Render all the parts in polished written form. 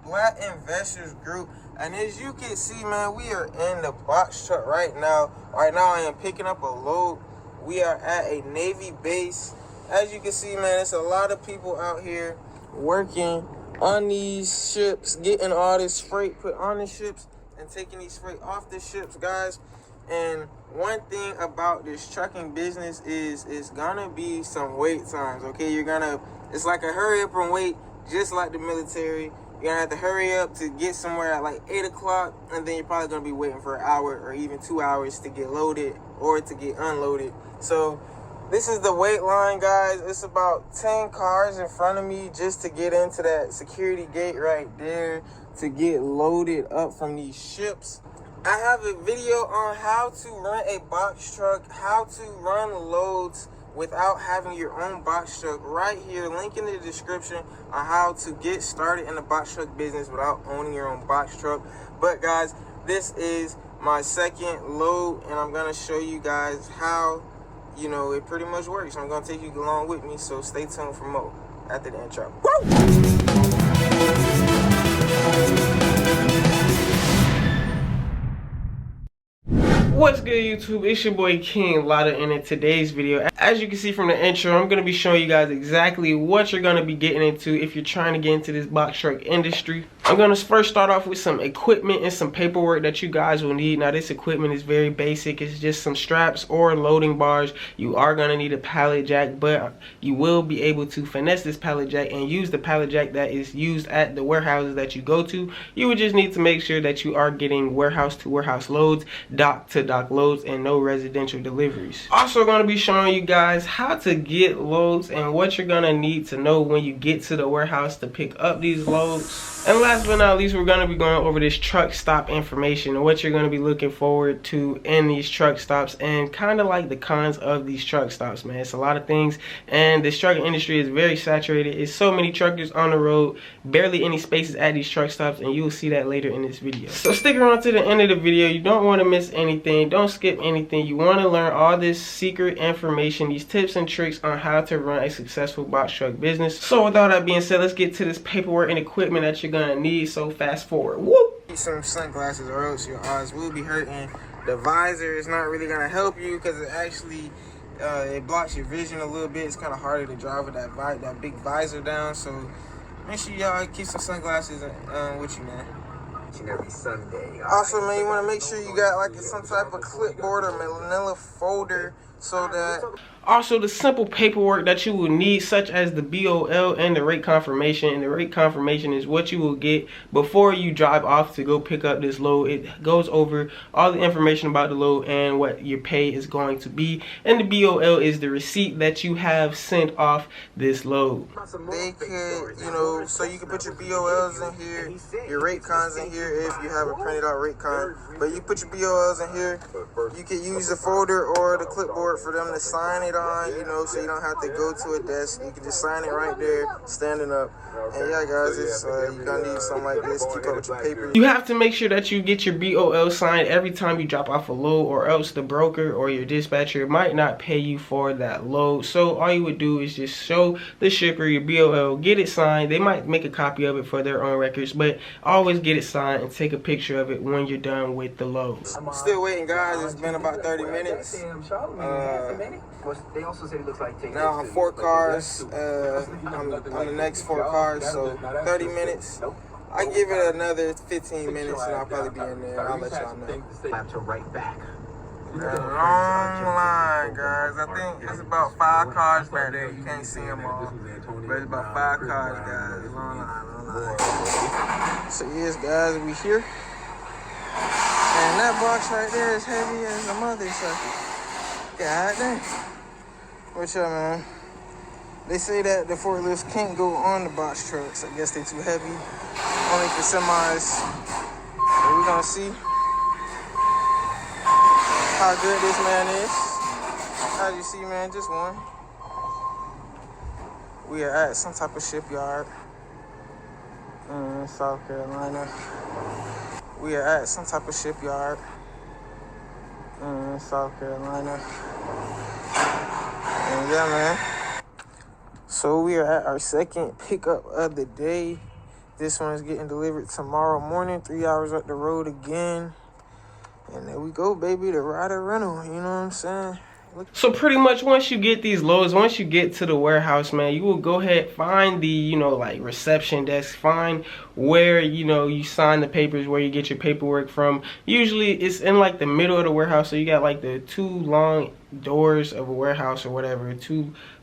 Black Investors Group. And as you can see, man, we are in the box truck right now. Right now, I am picking up a load. We are at a Navy base. As you can see, man, there's a lot of people out here working on these ships, getting all this freight put on the ships and taking these freight off the ships, guys. And one thing about this trucking business is it's gonna be some wait times, okay? It's like a hurry up and wait, just like the military. You're gonna have to hurry up to get somewhere at like 8 o'clock, and then you're probably gonna be waiting for an hour or even 2 hours to get loaded or to get unloaded. So this is the wait line, guys. It's about 10 cars in front of me just to get into that security gate right there to get loaded up from these ships. I have a video on how to run a box truck, how to run loads without having your own box truck right here. Link in the description on how to get started in the box truck business without owning your own box truck. But guys, this is my second load, and I'm gonna show you guys how, you know, it pretty much works. I'm gonna take you along with me, so stay tuned for more after the intro. What's good, YouTube? It's your boy KINGLATTA, and in today's video, as you can see from the intro, I'm going to be showing you guys exactly what you're going to be getting into if you're trying to get into this box truck industry. I'm going to first start off with some equipment and some paperwork that you guys will need. Now, this equipment is very basic. It's just some straps or loading bars. You are going to need a pallet jack, but you will be able to finesse this pallet jack and use the pallet jack that is used at the warehouses that you go to. You would just need to make sure that you are getting warehouse to warehouse loads, dock to dock loads, and no residential deliveries. Also going to be showing you guys how to get loads and what you're going to need to know when you get to the warehouse to pick up these loads. And last but not least, we're going to be going over this truck stop information and what you're going to be looking forward to in these truck stops and kind of like the cons of these truck stops, man. It's a lot of things, and this trucking industry is very saturated. It's so many truckers on the road, barely any spaces at these truck stops, and you'll see that later in this video. So stick around to the end of the video. You don't want to miss anything. Don't skip anything. You want to learn all this secret information, these tips and tricks on how to run a successful box truck business. So with all that being said, let's get to this paperwork and equipment that you're gonna need. So fast forward. Whoop! Get some sunglasses or else your eyes will be hurting. The visor is not really gonna help you because it actually it blocks your vision a little bit. It's kind of harder to drive with that big visor down. So make sure y'all keep some sunglasses with you, man. Every Sunday. Also, man, you want to make sure you got like some type of clipboard or manila folder so that... Also, the simple paperwork that you will need, such as the BOL and the rate confirmation. And the rate confirmation is what you will get before you drive off to go pick up this load. It goes over all the information about the load and what your pay is going to be. And the BOL is the receipt that you have sent off this load. They could, you know, so you can put your BOLs in here, your rate cons in here if you have a printed out rate con. But you put your BOLs in here. You can use the folder or the clipboard for them to sign it on, you know, so you don't have to go to a desk. You can just sign it right there, standing up. And yeah, guys, it's you're gonna need something like this. Keep up with your papers. You have to make sure that you get your BOL signed every time you drop off a load, or else the broker or your dispatcher might not pay you for that load. So all you would do is just show the shipper your BOL, get it signed. They might make a copy of it for their own records, but always get it signed and take a picture of it when you're done with the load. Still waiting, guys. It's been about 30 minutes. They also said it looks like now I'm 4 cars. I'm the next 4 cars, so 30 minutes. I give it another 15 minutes and I'll probably be in there. I'll let y'all know. Have to write back. A long line, guys. I think it's about 5 cars back there. You can't see them all, but it's about 5 cars, guys. Long line. So yes, guys, we here. And that box right there is heavy as a mother sucker. God damn. What's up, man? They say that the forklifts can't go on the box trucks. I guess they're too heavy. Only for semis. But we're gonna see how good this man is. As you see, man, just one. We are at some type of shipyard in South Carolina. We are at some type of shipyard in South Carolina. And yeah, man. So we are at our second pickup of the day. This one is getting delivered tomorrow morning, 3 hours up the road again. And there we go, baby, the rider rental, you know what I'm saying? So pretty much once you get these loads, once you get to the warehouse, man, you will go ahead, find the, you know, like reception desk, find where, you know, you sign the papers, where you get your paperwork from. Usually it's in like the middle of the warehouse, so you got like the two long doors of a warehouse or whatever.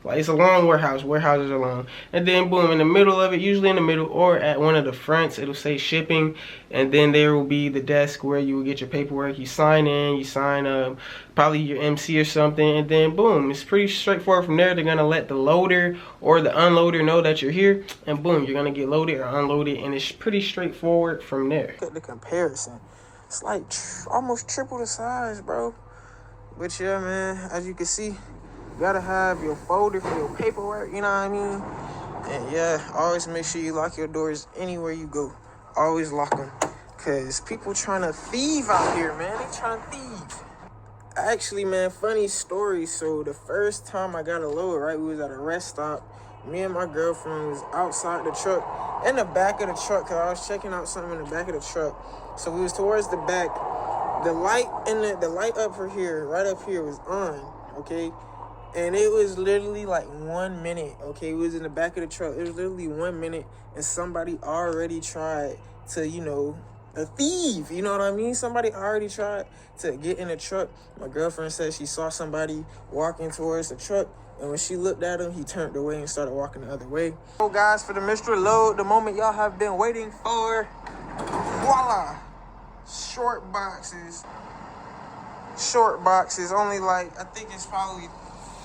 Like it's a long warehouse. Warehouses are long. And then boom, in the middle of it, usually in the middle or at one of the fronts, it'll say shipping, and then there will be the desk where you will get your paperwork. You sign in, you sign probably your MC or something, and then boom, it's pretty straightforward from there. They're gonna let the loader or the unloader know that you're here, and boom, you're gonna get loaded or unloaded, and it's pretty straightforward from there. Look at the comparison. It's like almost triple the size, bro. But yeah, man, as you can see, you gotta have your folder for your paperwork, you know what I mean? And yeah, always make sure you lock your doors anywhere you go. Always lock them, cause people trying to thieve out here, man. They trying to thieve. Actually, man, funny story. So the first time I got a load, right, we was at a rest stop. Me and my girlfriend was outside the truck, in the back of the truck, cause I was checking out something in the back of the truck. So we was towards the back. The light the light up for here, right up here, was on, okay? And it was literally like 1 minute, okay? It was in the back of the truck. It was literally 1 minute, and somebody already tried to, you know, a thief, you know what I mean? Somebody already tried to get in the truck. My girlfriend said she saw somebody walking towards the truck, and when she looked at him, he turned away and started walking the other way. So guys, for the mystery load, the moment y'all have been waiting for, voila! Short boxes, only like, I think it's probably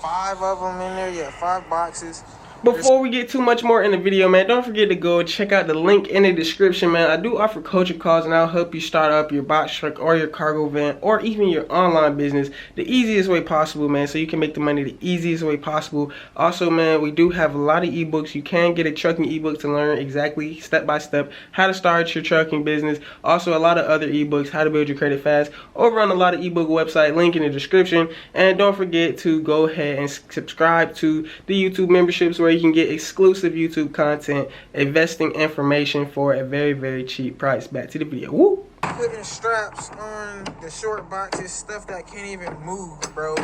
5 of them in there. Yeah, 5 boxes. Before we get too much more in the video, man, don't forget to go check out the link in the description, man. I do offer coaching calls, and I'll help you start up your box truck or your cargo van or even your online business the easiest way possible, man, so you can make the money the easiest way possible. Also, man, we do have a lot of ebooks. You can get a trucking ebook to learn exactly step by step how to start your trucking business. Also, a lot of other ebooks, how to build your credit fast, over on a lot of ebook website, link in the description. And don't forget to go ahead and subscribe to the YouTube memberships, where you can get exclusive YouTube content, investing information for a very, very cheap price. Back to the video. Woo! Putting straps on the short boxes, stuff that can't even move, bro.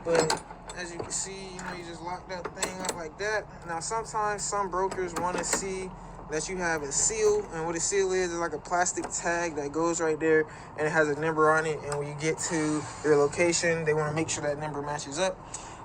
But as you can see, you know, you just lock that thing up like that. Now, sometimes some brokers want to see that you have a seal, and what a seal is like a plastic tag that goes right there, and it has a number on it, and when you get to your location, they want to make sure that number matches up.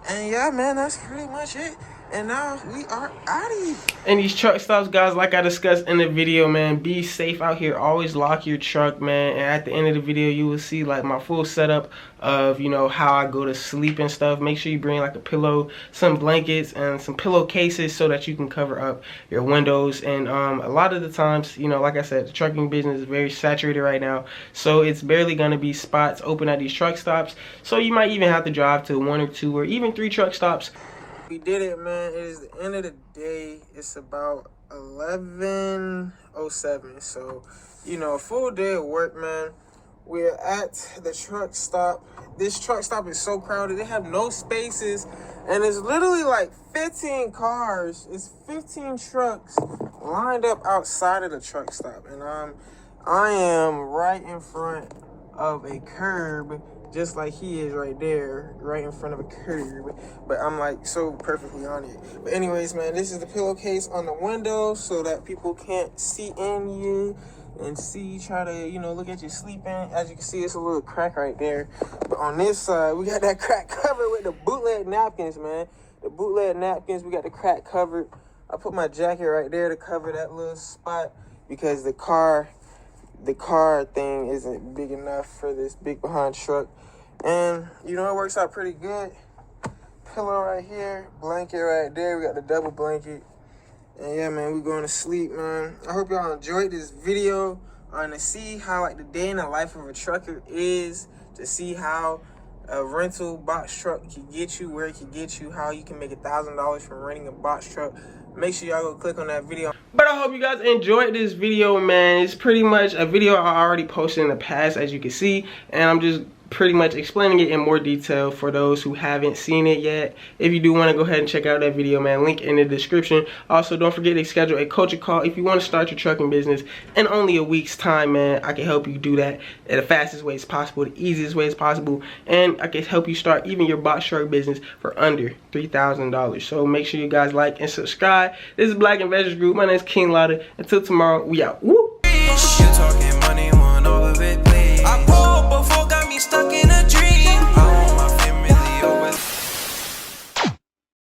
And yeah, man, that's pretty much it. And now we are out of here. And these truck stops, guys, like I discussed in the video, man, be safe out here. Always lock your truck, man. And at the end of the video, you will see like my full setup of, you know, how I go to sleep and stuff. Make sure you bring like a pillow, some blankets, and some pillowcases so that you can cover up your windows. And a lot of the times, you know, like I said, the trucking business is very saturated right now, so it's barely gonna be spots open at these truck stops. So you might even have to drive to 1 or 2 or even 3 truck stops. We did it, man. It is the end of the day. It's about 11:07. So, you know, a full day of work, man. We're at the truck stop. This truck stop is so crowded. They have no spaces, and it's literally like 15 cars. It's 15 trucks lined up outside of the truck stop, and I am right in front of a curb, just like he is right there, right in front of a curb. But I'm like so perfectly on it. But anyways, man, this is the pillowcase on the window so that people can't see in you and try to, you know, look at you sleeping. As you can see, it's a little crack right there. But on this side, we got that crack covered with the bootleg napkins, man. The bootleg napkins, we got the crack covered. I put my jacket right there to cover that little spot because the car thing isn't big enough for this big behind truck. And you know, it works out pretty good. Pillow right here, blanket right there. We got the double blanket. And yeah, man, we're going to sleep, man. I hope y'all enjoyed this video on to see how like the day in the life of a trucker is, to see how a rental box truck can get you, where it can get you, how you can make $1,000 from renting a box truck. Make sure y'all go click on that video. But I hope you guys enjoyed this video, man. It's pretty much a video I already posted in the past, as you can see, and I'm just pretty much explaining it in more detail for those who haven't seen it yet. If you do want to go ahead and check out that video, man, link in the description. Also, don't forget to schedule a coaching call if you want to start your trucking business in only a week's time, man. I can help you do that at the fastest way as possible, the easiest way as possible, and I can help you start even your box truck business for under $3,000. So make sure you guys like and subscribe. This is Black Investors Group. My name is KINGLATTA. Until tomorrow, we out. Woo!